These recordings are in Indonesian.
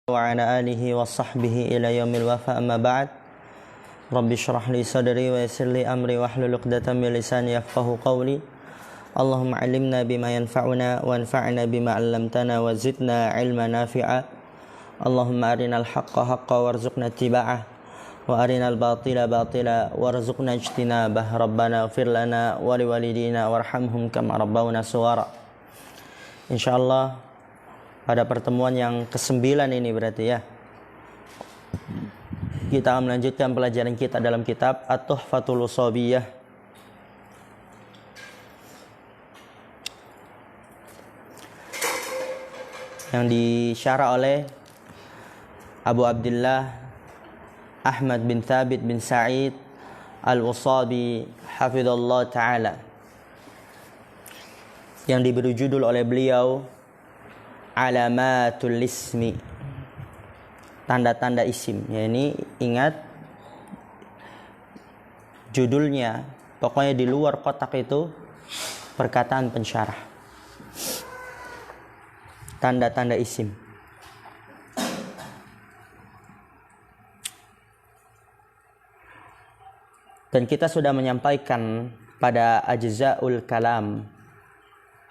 wa ala alihi wa sahbihi ila yaumil wafa amma ba'd. Rabbi shrah li sadri wa yassir li amri wahlul 'uqdatam min lisani yafqahu qawli. Allahumma 'allimna bima yanfa'una wa anfa'na bima 'allamtana wa zidna 'ilman nafi'a. Allahumma arinal haqqa haqqan warzuqna ittiba'ah wa arinal batila batila warzuqna ijtinabah. Rabbana ighfir lana wa liwalidina warhamhum kama rabbawna shighara. Insyaallah pada pertemuan yang ke-9 ini berarti ya, kita akan melanjutkan pelajaran kita dalam kitab At-Tuhfatul Ushabiyah yang disyarah oleh Abu Abdullah Ahmad bin Thabit bin Sa'id Al-Ushabi hafizallahu ta'ala, yang diberi judul oleh beliau Alamatul Ismi, tanda-tanda isim. Ya, ini ingat judulnya, pokoknya di luar kotak itu perkataan pensyarah, tanda-tanda isim. Dan kita sudah menyampaikan pada ajza'ul kalam,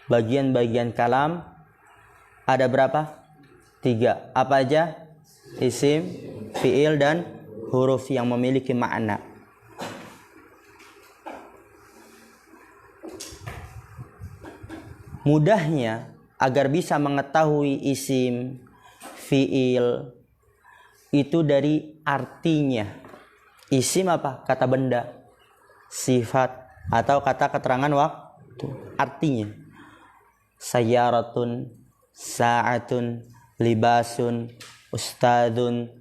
bagian-bagian kalam ada berapa? 3. Apa aja? Isim, fiil, dan huruf yang memiliki makna. Mudahnya agar bisa mengetahui isim, fiil itu dari artinya. Isim apa? Kata benda, sifat, atau kata keterangan waktu. Artinya sayyaratun, sa'atun, libasun, ustadun,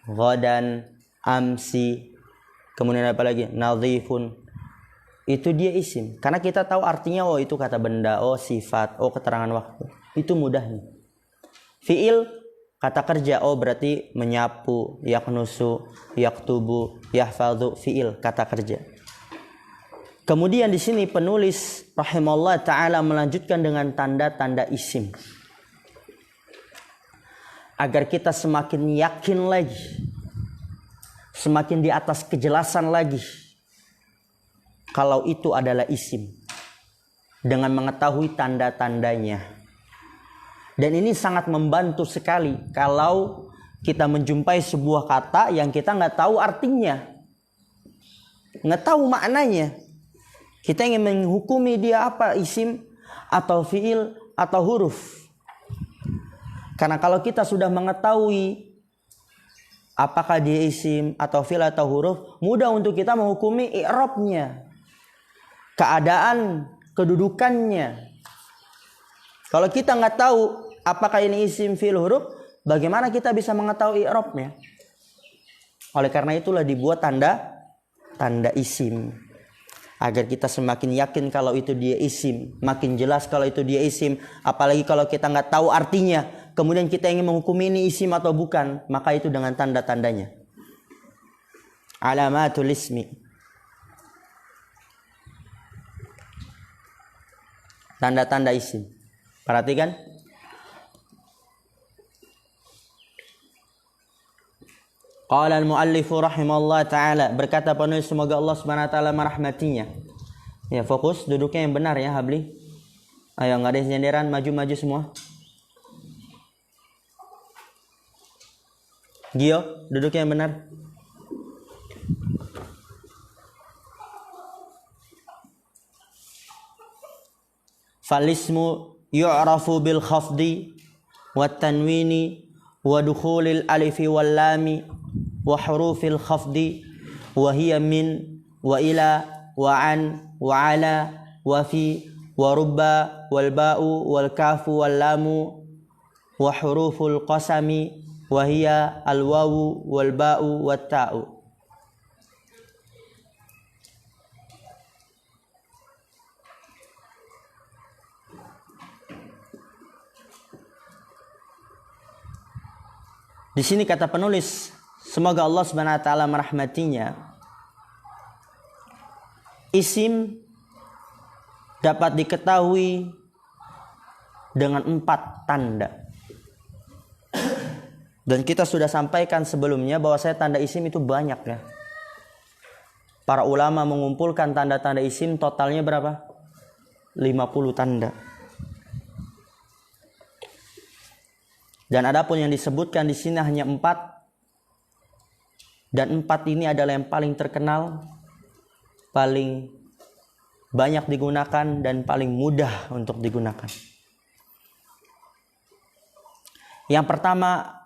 ghadan, amsi, kemudian apa lagi? Nadhifun. Itu dia isim. Karena kita tahu artinya, oh itu kata benda, oh sifat, oh keterangan waktu. Itu mudahnya. Fi'il, kata kerja, oh berarti menyapu, yaknusu, yaktubu, yahfadhu, fi'il, kata kerja. Kemudian di sini penulis rahimahullah ta'ala melanjutkan dengan tanda-tanda isim, agar kita semakin yakin lagi, semakin di atas kejelasan lagi kalau itu adalah isim, dengan mengetahui tanda-tandanya. Dan ini sangat membantu sekali kalau kita menjumpai sebuah kata yang kita nggak tahu artinya, nggak tahu maknanya. Kita ingin menghukumi dia apa, isim atau fiil atau huruf. Karena kalau kita sudah mengetahui apakah dia isim atau fi'il atau huruf, mudah untuk kita menghukumi i'rabnya, keadaan, kedudukannya. Kalau kita nggak tahu apakah ini isim, fi'il, huruf, bagaimana kita bisa mengetahui i'rabnya? Oleh karena itulah dibuat tanda isim, agar kita semakin yakin kalau itu dia isim, makin jelas kalau itu dia isim. Apalagi kalau kita nggak tahu artinya, kemudian kita ingin menghukumi ini isim atau bukan, maka itu dengan tanda-tandanya. Alamatul ismi, tanda-tanda isim. Perhatikan. Qala al-muallifu rahimahullah ta'ala, berkata penulis semoga Allah Subhanahu wa taala merahmatinya. Ya, fokus, duduknya yang benar ya, Habli. Ayo, enggak ada senderan, maju-maju semua. Gio, duduknya yang benar. Falismu yu'rafu bil khafdi wat tanwini wa dukhulil alifi wal lami wa hurufil khafdi wa hiya min wa ila wa an wa ala wa fi wa rubba wal ba'u wal kafu wal lamu wa huruful qasami wa hiya al wawu wal ba'u wat ta'u. Di sini kata penulis, semoga Allah Subhanahu wa taala merahmatinya, isim dapat diketahui dengan 4 tanda. Dan kita sudah sampaikan sebelumnya bahwa tanda isim itu banyak ya. Para ulama mengumpulkan tanda-tanda isim totalnya berapa? 50 tanda. Dan adapun yang disebutkan di sini hanya 4. Dan 4 ini adalah yang paling terkenal, paling banyak digunakan dan paling mudah untuk digunakan. Yang pertama,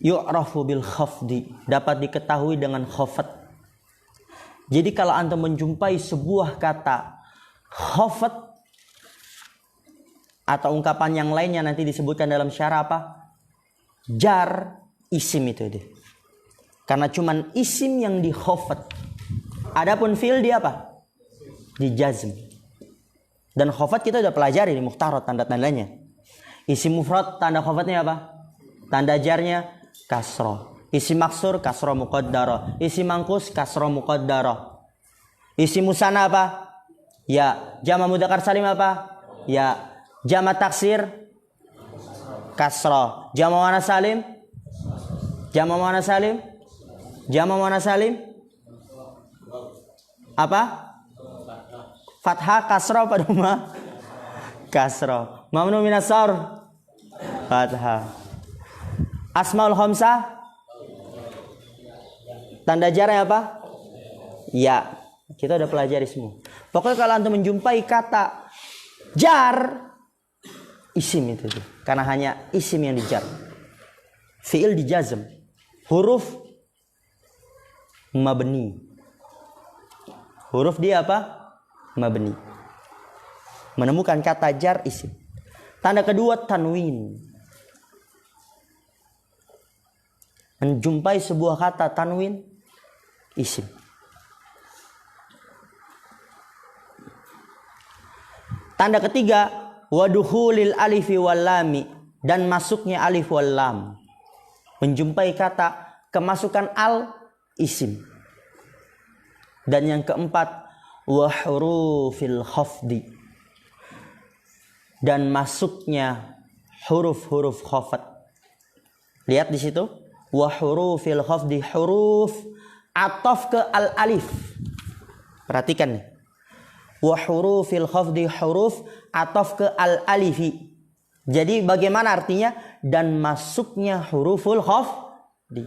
yu'rafu bil khafdi, dapat diketahui dengan khafat. Jadi kalau antum menjumpai sebuah kata khafat atau ungkapan yang lainnya nanti disebutkan dalam syarah apa? Jar, isim itu deh. Karena cuman isim yang di khafat. Adapun fi'il dia apa? Di jazm. Dan khafat kita udah pelajari di mukhtarat tanda-tandanya. Isim mufrad tanda khafatnya apa? Tanda jarnya kasroh. Isim maksur kasroh muqaddarah. Isim mangkus kasroh muqaddarah. Isim musanna apa? Ya. Jama mudzakkar salim apa? Ya. Jama taksir kasroh. Jama muannas salim? Jama muannas salim? Jama muannas salim? Apa? Fathah kasroh pada rumah? Kasroh. Mamnu minas sarf? Fathah. Asmaul khamsah? Tanda jarnya apa? Ya. Kita udah pelajari semua. Pokoknya kalau antum menjumpai kata jar, isim itu tuh. Karena hanya isim yang dijar. Fi'il dijazm. Huruf mabni. Huruf dia apa? Mabni. Menemukan kata jar, isim. Tanda kedua tanwin. Menjumpai sebuah kata tanwin, isim. Tanda ketiga, waduhulil alifi wal lami, dan masuknya alif wal lam. Menjumpai kata kemasukan al, isim. Dan yang keempat, wa hurufil khafdi, dan masuknya huruf-huruf khafat. Lihat di situ, wa hurufil khafdi, huruf ataf ke al alif. Perhatikan nih. Wa hurufil khafdi, huruf ataf ke al alifi. Jadi bagaimana artinya? Dan masuknya huruful khafdi.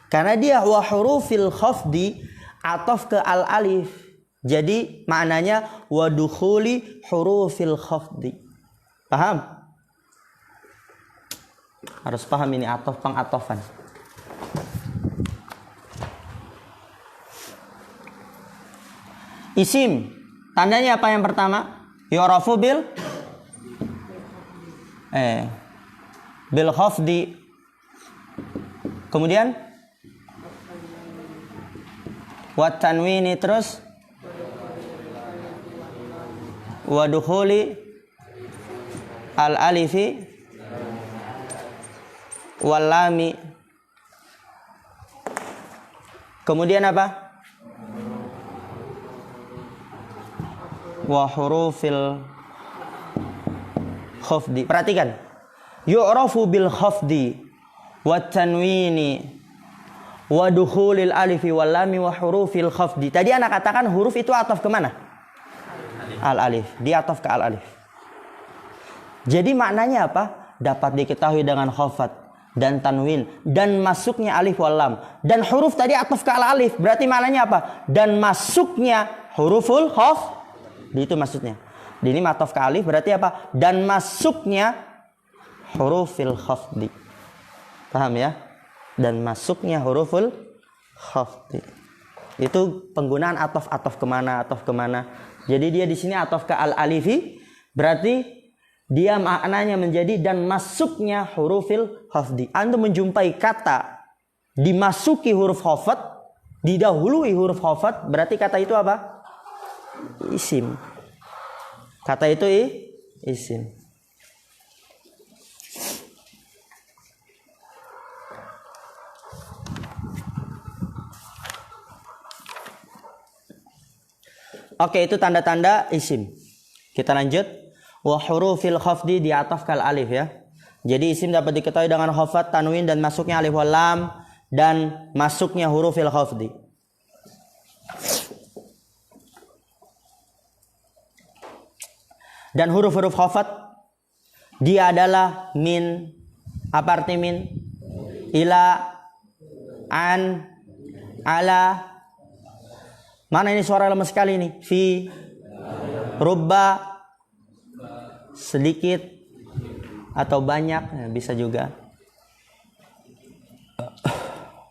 Karena dia wa hurufil khafdi ataf ke al alif. Jadi maknanya wa dukhuli hurufil khafdi. Paham? Harus paham ini ataf pengatofan. Isim, tandanya apa yang pertama? Yu'rafu bil khafdi. Kemudian wa tanwini, terus wa dukhuli al alifi wal lami. Kemudian apa? Wa hurufil khafdi. Perhatikan. Yu'rafu bil khafdi wa tanwini wa dukhulil alifi wal lami wa hurufil khafdi. Tadi anak katakan huruf itu ataf ke mana? Al alif. Dia ataf ke al alif. Jadi maknanya apa? Dapat diketahui dengan khafat dan tanwin dan masuknya alif wal lam. Dan huruf tadi ataf ke al alif. Berarti maknanya apa? Dan masuknya huruful khafdi. Itu maksudnya. Ini mataf ke alif berarti apa? Dan masuknya hurufil khafdi. Paham ya? Dan masuknya huruful khafdi. Itu penggunaan ataf kemana, ataf kemana. Jadi dia di sini ataf ke al alifi, berarti dia maknanya menjadi dan masuknya hurufil khafdi. Anda menjumpai kata dimasuki huruf khafat, didahului huruf khafat, berarti kata itu apa? Isim. Kata itu isim. Oke, itu tanda-tanda isim. Kita lanjut. Wa hurufil khafdi diataf kal alif ya. Jadi isim dapat diketahui dengan khafat, tanwin, dan masuknya alif wal lam, dan masuknya hurufil khafdi. Dan huruf-huruf khafat dia adalah min. Apa arti min? Ila, an, ala. Mana ini suara lemes sekali ini? Fi, rubba, sedikit atau banyak, bisa juga.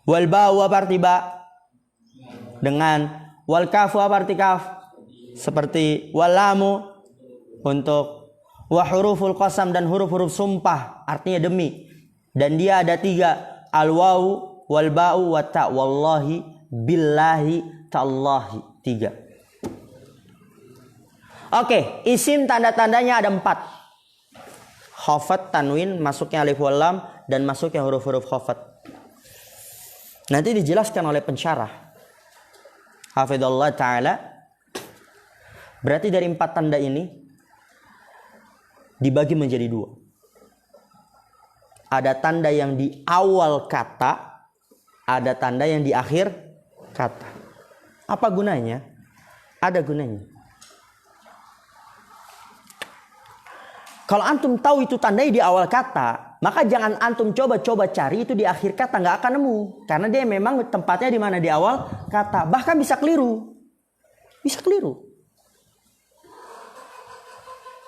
Wal ba'u apa arti ba? Dengan. Wal kafu apa arti kaf? Seperti wal lamu untuk. Wa huruful qasam dan huruf-huruf sumpah, artinya demi. Dan dia ada 3, al wawu, wal ba'u, wa ta. Wallahi, billahi, ta'allahi, 3. Oke, isim tanda-tandanya ada 4. Khafat, tanwin, masuknya alif wal lam, dan masuknya huruf-huruf khafat. Nanti dijelaskan oleh pensyarah hafizallahu ta'ala. Berarti dari 4 tanda ini dibagi menjadi 2. Ada tanda yang di awal kata, ada tanda yang di akhir kata. Apa gunanya? Ada gunanya. Kalau antum tahu itu tandanya di awal kata, maka jangan antum coba-coba cari itu di akhir kata, nggak akan nemu. Karena dia memang tempatnya di mana? Di awal kata. Bahkan bisa keliru. Bisa keliru.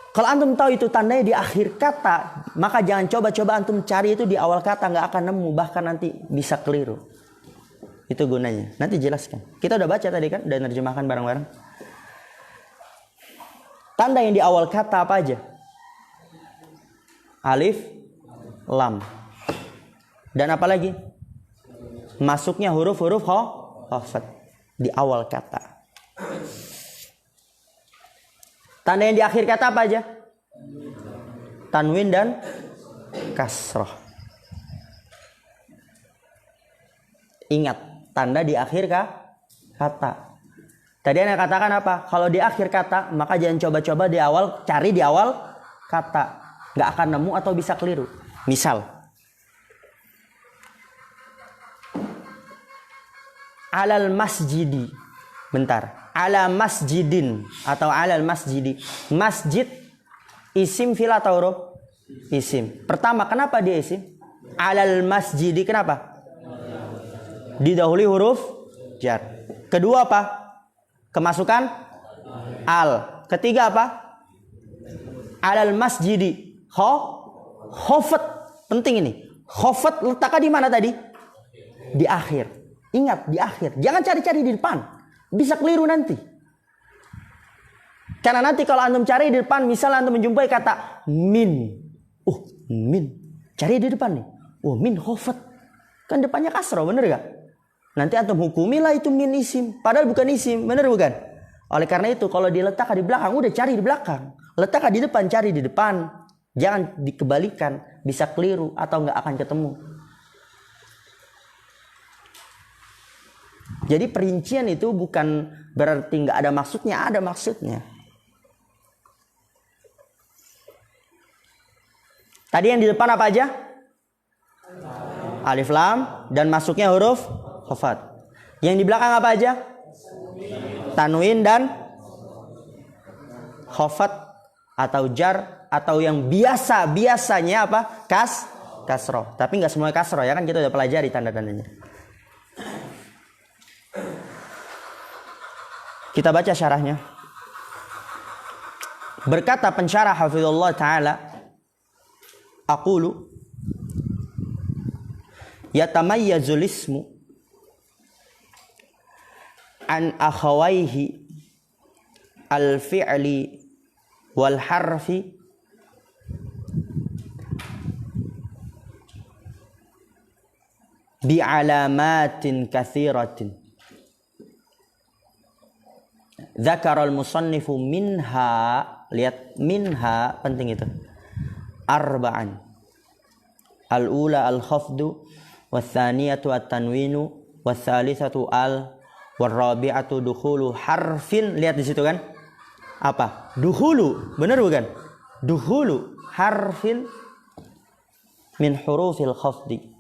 Kalau antum tahu itu tandanya di akhir kata, maka jangan coba-coba antum cari itu di awal kata, nggak akan nemu. Bahkan nanti bisa keliru. Itu gunanya. Nanti jelaskan. Kita udah baca tadi kan, udah nerjemahkan bareng-bareng. Tanda yang di awal kata apa aja? Alif, lam. Dan apa lagi? Masuknya huruf-huruf khafat di awal kata. Tanda yang di akhir kata apa aja? Tanwin dan kasroh. Ingat, tanda di akhir kata. Tadi Anda katakan apa? Kalau di akhir kata, maka jangan coba-coba di awal, cari di awal kata. Nggak akan nemu atau bisa keliru. Misal, alal masjidi. Bentar. Ala masjidin atau alal masjidi. Masjid isim fil atau huruf? Isim. Pertama, kenapa dia isim? Alal masjidi, kenapa? Didahului huruf jar. Kedua apa? Kemasukan al. Ketiga apa? Alal masjidi. Khafat. Penting ini. Khafat letaknya di mana tadi? Di akhir. Ingat, di akhir. Jangan cari-cari di depan. Bisa keliru nanti. Karena nanti kalau antum cari di depan, misalnya antum menjumpai kata min. Min. Cari di depan nih. Min khafat. Kan depannya kasroh, bener gak? Nanti antum hukumilah itu min isim. Padahal bukan isim, bener bukan? Oleh karena itu kalau diletakkan di belakang, udah cari di belakang. Letakkan di depan, cari di depan. Jangan dikebalikan, bisa keliru atau nggak akan ketemu. Jadi perincian itu bukan berarti nggak ada maksudnya, ada maksudnya. Tadi yang di depan apa aja? Alif lam dan masuknya huruf khafat. Yang di belakang apa aja? Tanwin dan khafat atau jar atau yang biasanya apa? Kasroh. Tapi nggak semua kasroh ya kan, kita udah pelajari tanda-tandanya. Kita baca syarahnya. Berkata pensyarah hafizullah ta'ala, aqulu yatamayyazul ismu an akhawaihi al-fi'li wal harfi bi'alamatin katsiratin. Dzakara al-musannifu minha, lihat minha penting itu. Arba'an. Al-ula al-khafdu, was-tsaniyatu at-tanwinu, was-tsalitsatu war-rabi'atu dukhulu harfin. Lihat di situ kan? Apa? Dukhulu, benar bukan? Dukhulu harfin min hurufil khafdi.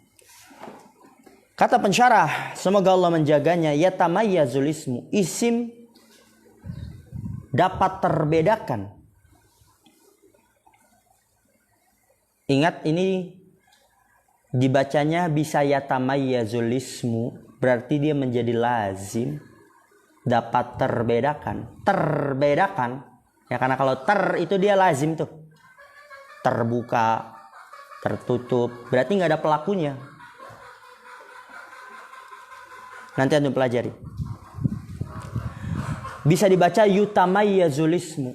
Kata pensyarah, semoga Allah menjaganya, yatamayyazul ismu, isim dapat terbedakan. Ingat, ini dibacanya bisa yatamayyazul ismu, berarti dia menjadi lazim, dapat terbedakan. Terbedakan, ya karena kalau itu dia lazim tuh. Terbuka, tertutup, berarti nggak ada pelakunya. Nanti antum pelajari. Bisa dibaca yutamayyazul ismu.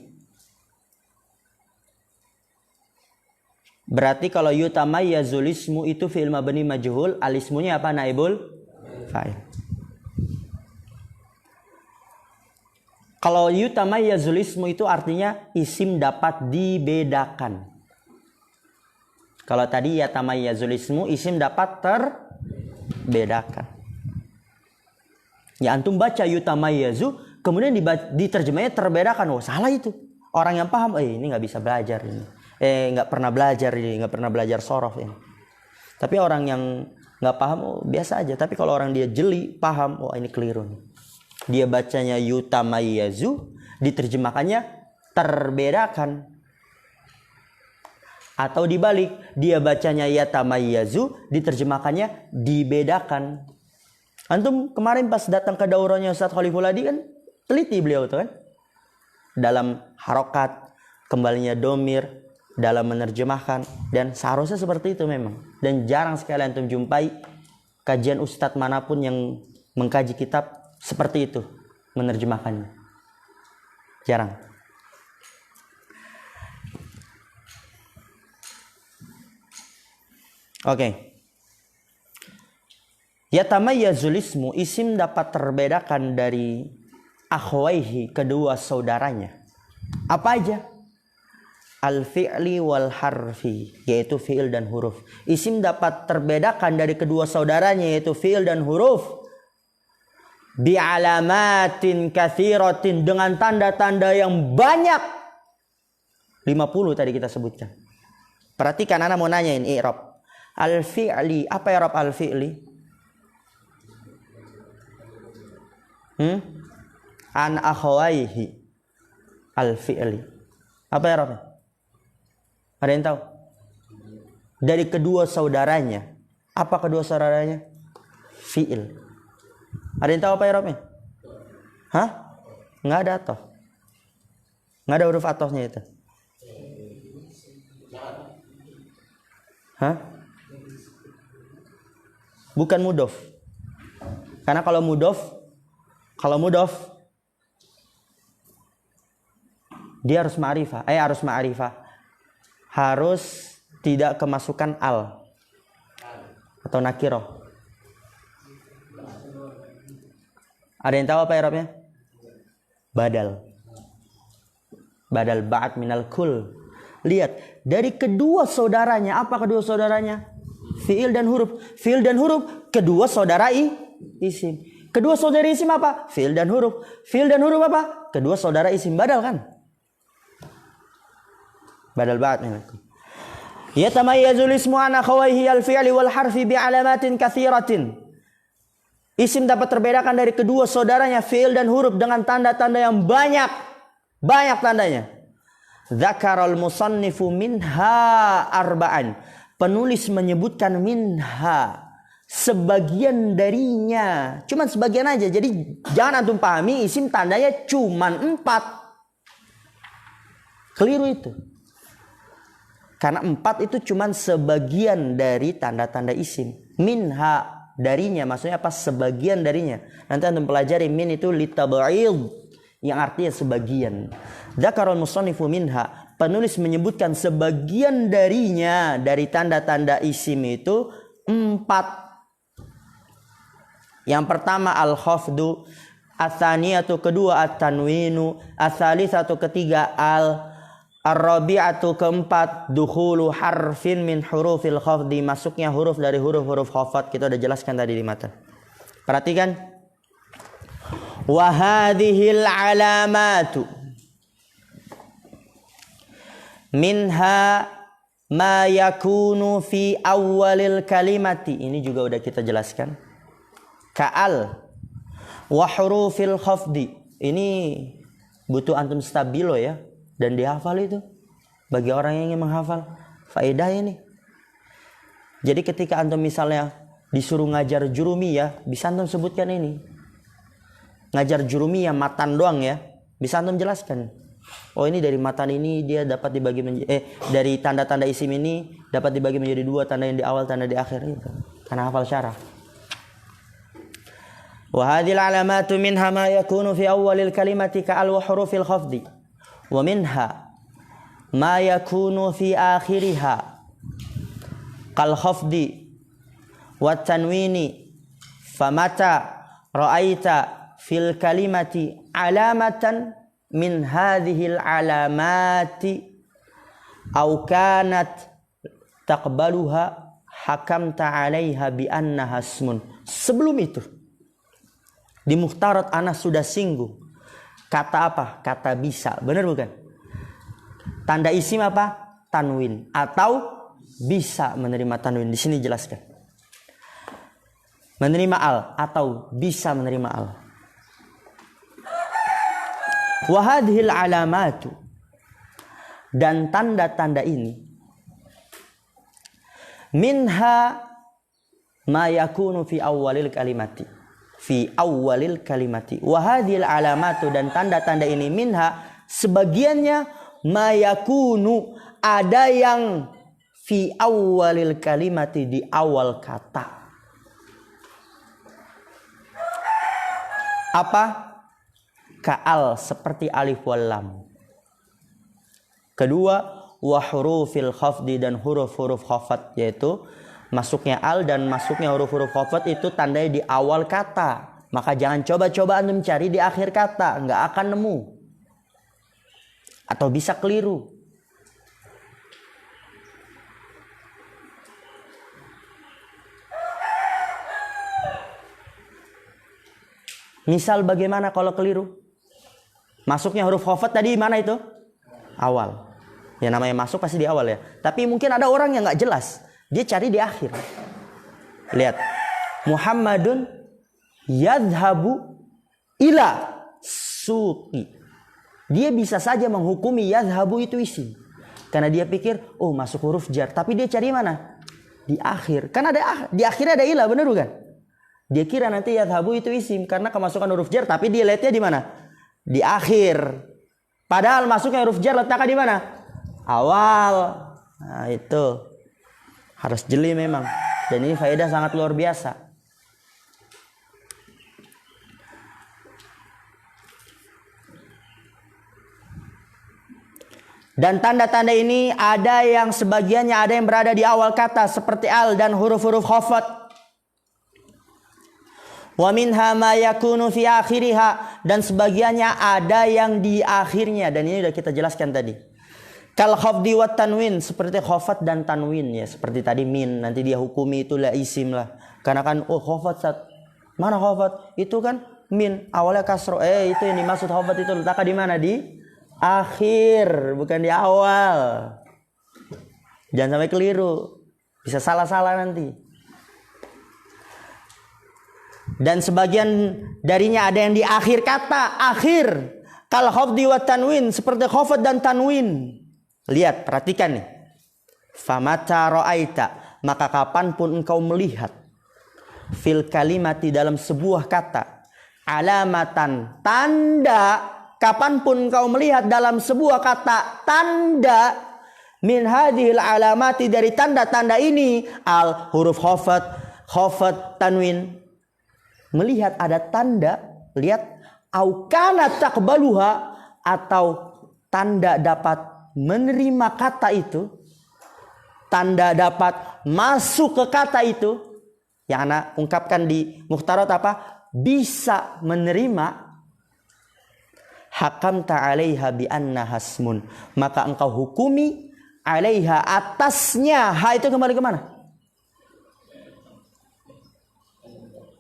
Berarti kalau yutamayyazul ismu itu fi'il mabni majhul, al-ismunya apa? Naibul fa'il. Kalau yutamayyazul ismu itu artinya isim dapat dibedakan. Kalau tadi yatamayyazul ismu, isim dapat terbedakan. Ya antum baca yutamayyazu, kemudian diterjemahnya terbedakan. Oh salah itu. Orang yang paham, ini nggak bisa belajar ini. Nggak pernah belajar ini, nggak pernah belajar sorof ini. Tapi orang yang nggak paham, biasa aja. Tapi kalau orang dia jeli, paham, ini keliru nih. Dia bacanya yutamayyazu, diterjemahkannya terbedakan. Atau dibalik, dia bacanya yatamayyazu, diterjemahkannya dibedakan. Antum kemarin pas datang ke daurahnya Ustaz Khaliful Hadi kan teliti beliau tuh kan. Dalam harokat, kembalinya domir, dalam menerjemahkan. Dan seharusnya seperti itu memang. Dan jarang sekali antum jumpai kajian ustadz manapun yang mengkaji kitab seperti itu menerjemahkannya. Jarang. Oke. Yatamayyazul ismu, isim dapat terbedakan dari akhwaihi, kedua saudaranya. Apa aja? Al-fi'li wal harfi, yaitu fi'il dan huruf. Isim dapat terbedakan dari kedua saudaranya, yaitu fi'il dan huruf. Bi'alamatin katsiratin, dengan tanda-tanda yang banyak. 50 tadi kita sebutkan. Perhatikan, ana mau nanyain i'rab. Al-fi'li, apa i'rab al-fi'li? An akhawaihi al-fi'li. Apa ya Rabbnya? Ada yang tahu? Dari kedua saudaranya. Apa kedua saudaranya? Fi'il. Ada yang tahu apa ya Rabbnya? Hah? Nggak ada atoh. Nggak ada huruf atohnya itu. Hah? Bukan mudof. Karena kalau mudof dia harus ma'rifah. Harus tidak kemasukan al atau nakiroh. Ada yang tahu apa i'rabnya? Badal ba'd minal kul. Lihat, dari kedua saudaranya, apa kedua saudaranya? Fi'il dan huruf. Fi'il dan huruf, kedua saudara isim. Kedua saudara isim apa? Fi'il dan huruf. Fi'il dan huruf apa? Kedua saudara isim. Badal kan? Badal ba'd. Yatamayyazul ismu an akhawaihi al-fi'li wal harfi bi'alamatin katsiratin. Isim dapat terbedakan dari kedua saudaranya fi'il dan huruf dengan tanda-tanda yang banyak. Banyak tandanya. Dzakarul musannifu minha arba'an. Penulis menyebutkan minha, sebagian darinya, cuman sebagian aja. Jadi jangan antum pahami isim tandanya cuman 4. Keliru itu. Karena 4 itu cuman sebagian dari tanda-tanda isim. Minha, darinya, maksudnya apa? Sebagian darinya. Nanti antum pelajari, min itu litab'id, yang artinya sebagian. Dzakarul musannifu minha, penulis menyebutkan sebagian darinya, dari tanda-tanda isim itu 4. Yang pertama al-khafdu, ats-tsaniyatu kedua at-tanwinu, ats-tsalitsatu ketiga ar-rabi'atu keempat dukhulu harfin min hurufil khafdi, masuknya huruf dari huruf-huruf khafat. Kita udah jelaskan tadi di matan. Perhatikan. Wa hadhil alamatu minha ma yakunu fi awwalil kalimati. Ini juga udah kita jelaskan. Ka'al wa hurufil khafdi. Ini butuh antum stabilo ya, dan dihafal itu. Bagi orang yang ingin menghafal, faedah ini. Jadi ketika antum misalnya disuruh ngajar jurumiyah, bisa antum sebutkan ini. Ngajar jurumiyah matan doang ya, bisa antum jelaskan. Oh, ini dari matan ini dia dapat dibagi dari tanda-tanda isim ini dapat dibagi menjadi dua, tanda yang di awal, tanda di akhir itu. Karena hafal syarah. Wa hadhil alamatu minha ma yakunu fi awwalil kalimati ka'al wa hurufil khafdi. Wa minha ma yakunu fi akhiriha kal khafdi wa tanwini famata ra'aita fil kalimati alamatan min hadhil alamati aw kanat taqbaluha hakamta 'alaiha bi annaha ismun. Sebelum itu di Mukhtarat Anas sudah singgung kata apa? Kata bisa. Benar bukan? Tanda isim apa? Tanwin atau bisa menerima tanwin. Di sini jelaskan. Menerima al atau bisa menerima al. Wa hadhil alamatu, dan tanda-tanda ini minha ma yakunu fi awwalil kalimati. Fi awwalil kalimati. Wa hadhil alamatu, dan tanda-tanda ini minha sebagiannya ma yakunu, ada yang fi awwalil kalimati, di awal kata. Apa? Ka'al, seperti alif wal lam. Kedua, wa hurufil khafdi, dan huruf-huruf khafat, yaitu masuknya al dan masuknya huruf-huruf khafat itu tandanya di awal kata. Maka jangan coba-coba antum cari di akhir kata, nggak akan nemu. Atau bisa keliru. Misal bagaimana kalau keliru? Masuknya huruf khafat tadi mana itu? Awal. Ya namanya masuk pasti di awal ya. Tapi mungkin ada orang yang nggak jelas. Dia cari di akhir. Lihat. Muhammadun yadhabu ila suqi. Dia bisa saja menghukumi yadhabu itu isim. Karena dia pikir, oh masuk huruf jar. Tapi dia cari mana? Di akhir. Kan ada di akhirnya ada ila, benar bukan? Dia kira nanti yadhabu itu isim karena kemasukan huruf jar, tapi dia lihatnya di mana? Di akhir. Padahal masuknya huruf jar letaknya di mana? Awal. Nah, itu harus jeli memang. Dan ini faedah sangat luar biasa. Dan tanda-tanda ini ada yang sebagiannya ada yang berada di awal kata seperti al dan huruf-huruf khafat. Wa minha ma yakunu fi akhiriha, dan sebagiannya ada yang di akhirnya, dan ini sudah kita jelaskan tadi. Kal khafdi wat tanwin, seperti khafat dan tanwin ya, seperti tadi min, nanti dia hukumi itulah isim lah. Karena kan oh khafat mana khafat? Itu kan min, awalnya kasro. Itu yang dimaksud khafat itu letaknya di mana? Di akhir, bukan di awal. Jangan sampai keliru. Bisa salah-salah nanti. Dan sebagian darinya ada yang di akhir kata, akhir. Kal khafdi wa tanwin, seperti khafat dan tanwin. Lihat, perhatikan nih. Famata ra'aita, maka kapanpun engkau melihat fil kalimati, dalam sebuah kata, alamatan, tanda. Kapanpun engkau melihat dalam sebuah kata tanda, min hadhil alamati, dari tanda-tanda ini, al huruf khafat tanwin, melihat ada tanda, lihat, au kana taqbaluha, atau tanda dapat menerima kata itu, tanda dapat masuk ke kata itu, yang ana ungkapkan di Mukhtarat apa? Bisa menerima. Hakamta 'alaiha bi annaha ismun, maka engkau hukumi 'alaiha, atasnya. Ha itu kembali ke mana?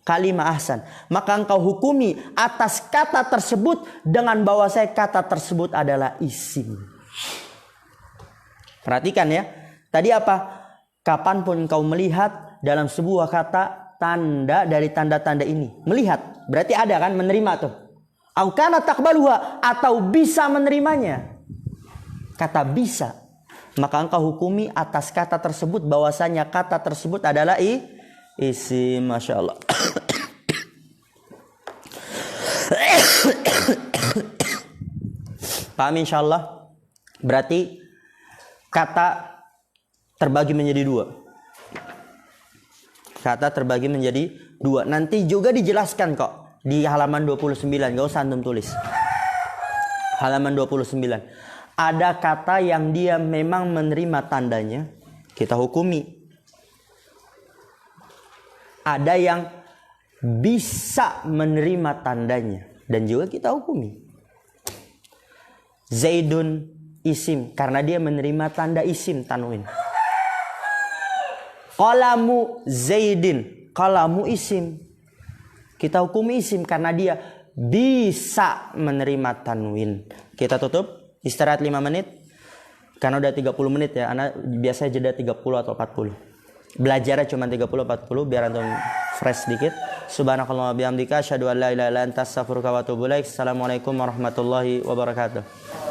Kalimah ahsan. Maka engkau hukumi atas kata tersebut dengan bahwasanya kata tersebut adalah isim. Perhatikan ya. Tadi apa? Kapanpun engkau melihat dalam sebuah kata tanda dari tanda-tanda ini. Melihat, berarti ada kan menerima tuh. Au kana taqbaluha, atau bisa menerimanya. Kata bisa. Maka engkau hukumi atas kata tersebut bahwasanya kata tersebut adalah isim. Masya Allah. Paham insyaallah? Berarti kata terbagi menjadi dua. Kata terbagi menjadi dua. Nanti juga dijelaskan kok di halaman 29. Gak usah antum tulis. Halaman 29. Ada kata yang dia memang menerima tandanya, kita hukumi. Ada yang bisa menerima tandanya dan juga kita hukumi. Zaidun isim karena dia menerima tanda isim tanwin. Qalamu Zaidin, qalamu isim. Kita hukumi isim karena dia bisa menerima tanwin. Kita tutup, istirahat 5 menit. Karena udah 30 menit ya, anak biasanya jeda 30 atau 40. Belajarnya cuma 30-40 biar antum fresh sedikit. Subhanakallahumma bihamdika asyhadu an la ilaha illa anta astaghfiruka wa atubu ilaik. Assalamualaikum warahmatullahi wabarakatuh.